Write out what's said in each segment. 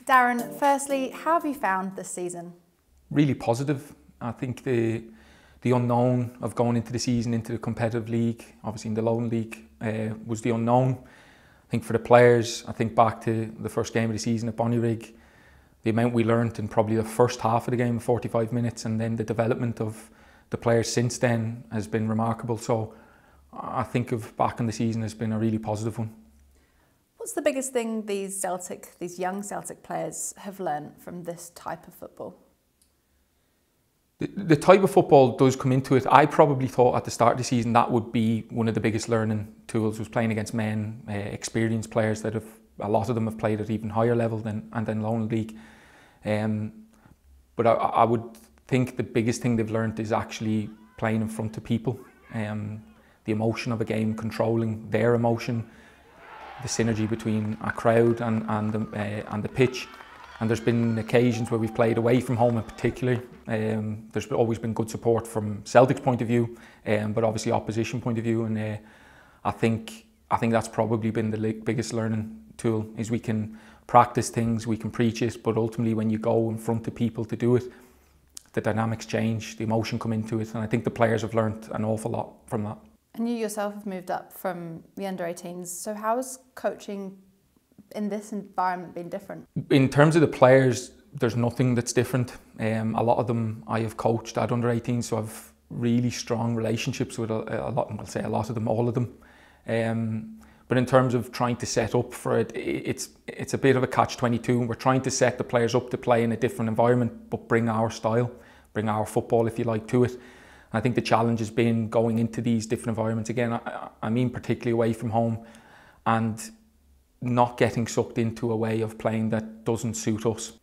Darren, firstly, how have you found this season? Really positive. I think the unknown of going into the season, into the competitive league, obviously in the Lowland League, was the unknown. I think for the players, I think back to the first game of the season at Bonnyrigg, the amount we learnt in probably the first half of the game, 45 minutes, and then the development of the players since then has been remarkable. So I think of back in the season has been a really positive one. What's the biggest thing these young Celtic players have learnt from this type of football? The type of football does come into it. I probably thought at the start of the season that would be one of the biggest learning tools, was playing against men, experienced players that a lot of them have played at even higher level than Lowland League. But I would think the biggest thing they've learned is actually playing in front of people. The emotion of a game, controlling their emotion, the synergy between a crowd and the pitch. And there's been occasions where we've played away from home in particular. There's always been good support from Celtic's point of view, but obviously opposition point of view. And I think that's probably been the biggest learning tool, is we can practice things, we can preach it, but ultimately when you go in front of people to do it, the dynamics change, the emotion come into it. And I think the players have learned an awful lot from that. And you yourself have moved up from the under-18s. So how has coaching in this environment been different? In terms of the players, there's nothing that's different. A lot of them I have coached at under-18s, so I've really strong relationships with a lot, I'll say a lot of them, all of them. But in terms of trying to set up for it, it's a bit of a catch-22. We're trying to set the players up to play in a different environment, but bring our style, bring our football, if you like, to it. I think the challenge has been going into these different environments again. I mean, particularly away from home, and not getting sucked into a way of playing that doesn't suit us.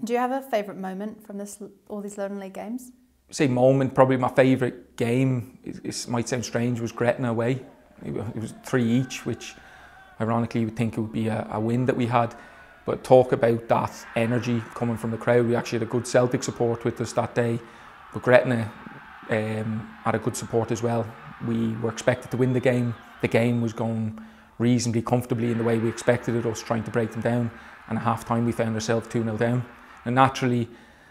Do you have a favourite moment from all these Lowland League games? Say moment, probably my favourite game, it might sound strange, was Gretna away. It was 3 each, which ironically you would think it would be a win that we had. But talk about that energy coming from the crowd. We actually had a good Celtic support with us that day, but Gretna had a good support as well. We were expected to win the game. The game was going reasonably comfortably in the way we expected it, us trying to break them down. And at half time we found ourselves 2-0 down. And naturally,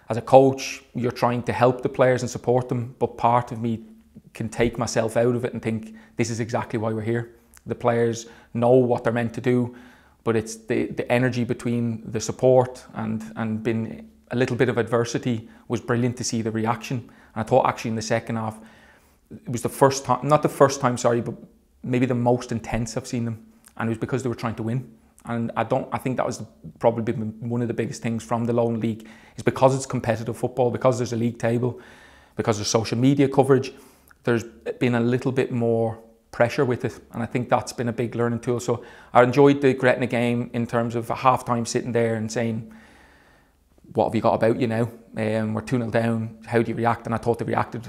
as a coach, you're trying to help the players and support them, but part of me can take myself out of it and think, this is exactly why we're here. The players know what they're meant to do, but it's the energy between the support and been a little bit of adversity was brilliant to see the reaction. And I thought actually in the second half, it was the first time, not the first time, sorry, but maybe the most intense I've seen them. And it was because they were trying to win. And I think that was probably one of the biggest things from the Lowland League, is because it's competitive football, because there's a league table, because there's social media coverage, there's been a little bit more pressure with it. And I think that's been a big learning tool. So I enjoyed the Gretna game in terms of a half time sitting there and saying, what have you got about you now? We're 2-0 down, how do you react? And I thought they reacted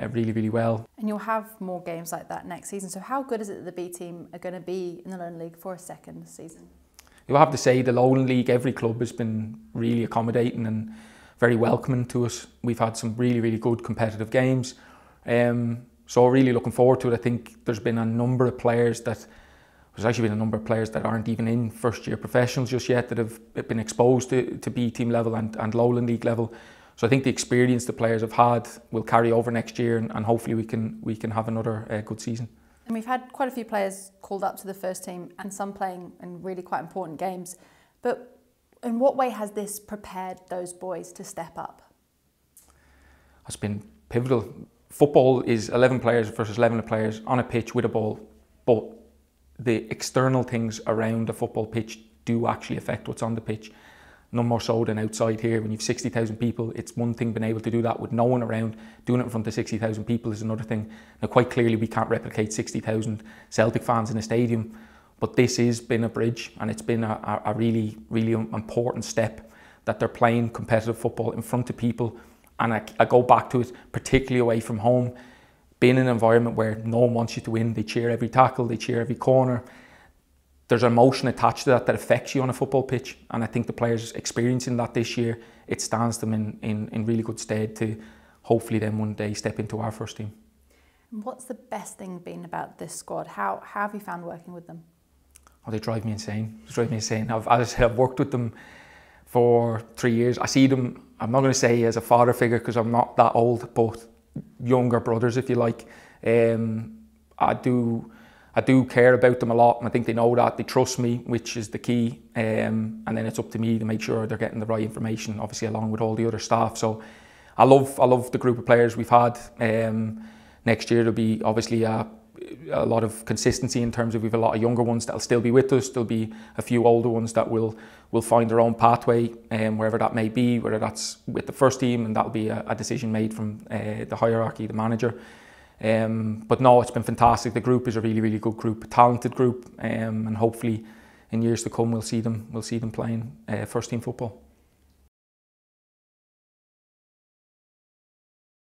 really, really well. And you'll have more games like that next season. So how good is it that the B team are going to be in the Lowland League for a second season? You'll have to say the Lowland League, every club has been really accommodating and very welcoming to us. We've had some really, really good competitive games. So really looking forward to it. I think there's been a number of players that aren't even in first year professionals just yet, that have been exposed to B team level and Lowland League level. So I think the experience the players have had will carry over next year, and hopefully we can have another good season. And we've had quite a few players called up to the first team, and some playing in really quite important games. But in what way has this prepared those boys to step up? It's been pivotal. Football is 11 players versus 11 players on a pitch with a ball, but the external things around the football pitch do actually affect what's on the pitch. No more so than outside here. When you've 60,000 people, it's one thing being able to do that with no one around. Doing it in front of 60,000 people is another thing. Now, quite clearly, we can't replicate 60,000 Celtic fans in a stadium, but this has been a bridge, and it's been a really, really important step that they're playing competitive football in front of people. And I go back to it, particularly away from home, being in an environment where no one wants you to win. They cheer every tackle, they cheer every corner. There's an emotion attached to that affects you on a football pitch. And I think the players experiencing that this year, it stands them in really good stead to hopefully then one day step into our first team. What's the best thing been about this squad? How have you found working with them? Oh, they drive me insane. They drive me insane. As I said, I've worked with them for 3 years. I see them, I'm not going to say as a father figure because I'm not that old, but younger brothers, if you like. I do care about them a lot, and I think they know that. They trust me, which is the key, and then it's up to me to make sure they're getting the right information, obviously along with all the other staff. So I love the group of players we've had. Next year there'll be obviously a lot of consistency in terms of we've a lot of younger ones that'll still be with us. There'll be a few older ones that will find their own pathway, wherever that may be, whether that's with the first team, and that'll be a decision made from the hierarchy, the manager. But no, it's been fantastic. The group is a really, really good group, a talented group, and hopefully in years to come we'll see them playing first team football.